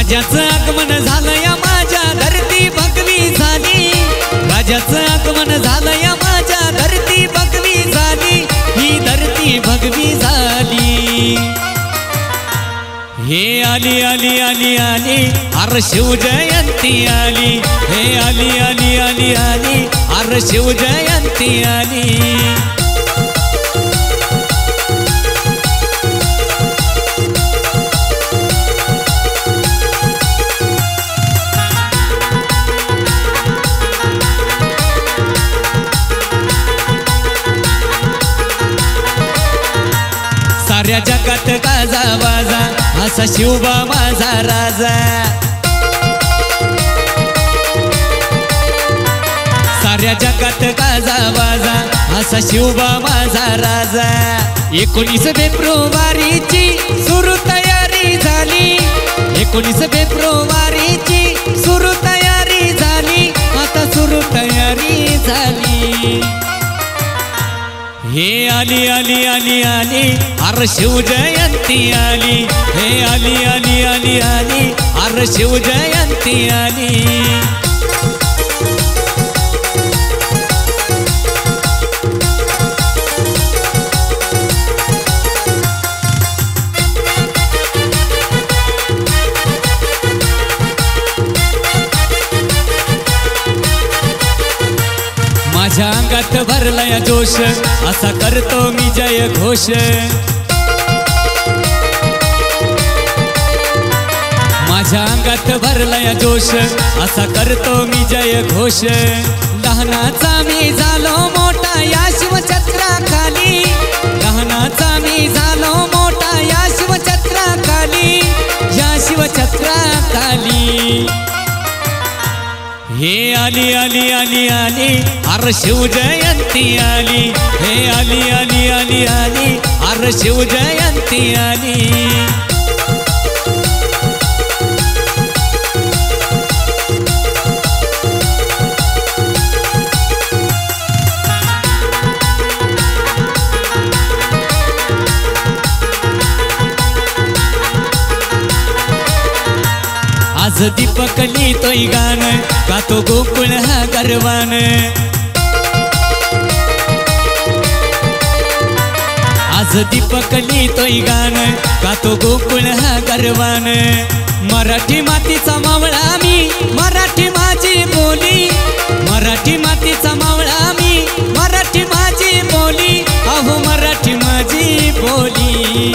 राजाचं आगमन झालं या माझ्या धरती भगवी झाली, राजाचं आगमन झालं या माझ्या धरती भगवी झाली, ही धरती भगवी झाली। हे आली आली आली आली अर शिवजयंती आली, हे आली आली आली आली अर शिवजयंती आली। साऱ्या जगात गाजा बाजा असा शिवबा माझा राजा, साऱ्या जगात गाजा बाजा असा शिवबा माझा राजा। 19 फेब्रुवारीची सुरू तयारी झाली, 19 फेब्रुवारीची सुरू तयारी झाली, आता सुरू तयारी झाली। हे आली आली आली आली अर शिवजयंती आली, हे आली आली आली आली अर शिवजयंती आली। माझ्या अंगात भरलाय जोश असा करतो मी जय घोष, माझ्या अंगात भरलाय जोश असा करतो मी जय घोष। लहानाचा मी झालो मोठा या शिवछत्राखाली, लहानाचा मी झालो मोठा या शिवछत्राखाली, या शिवछत्राखाली। हे आली आली आली आली अर शिवजयंती आली, हे आली आली आली आली अर शिवजयंती आली। आज दीपक लिहितोय गाणं गातो गोकुळ हा गर्वान, आज दीपक लिहितोय गाणं गातो गोकुळ हा गर्वान। मराठी मातीचा मावळा मी, मराठी माझी बोली, मराठी मातीचा मावळा मी, मराठी माझी बोली, अहो मराठी माझी बोली।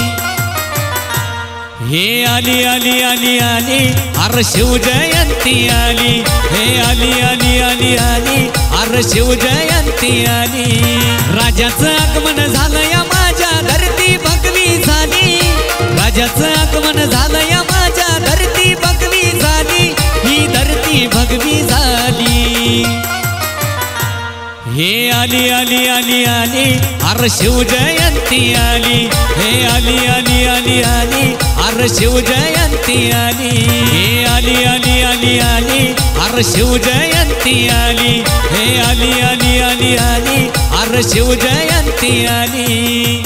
हे आली आली आली आली अर शिवजयंती आली, हे आली आली आली आली अर शिवजयंती आली। राजाचं आगमन झालं या माझ्या धरती भगवी झाली, राजाचं आगमन झालं या माझ्या धरती भगवी झाली, ही धरती भगवी झाली। हे आली आली आली आली अर शिवजयंती आली, हे आली आली आली आली अर शिवजयंती आली। हे आली आली आली आली अर शिवजयंती आली, हे आली आली आली आली अर शिवजयंती आली।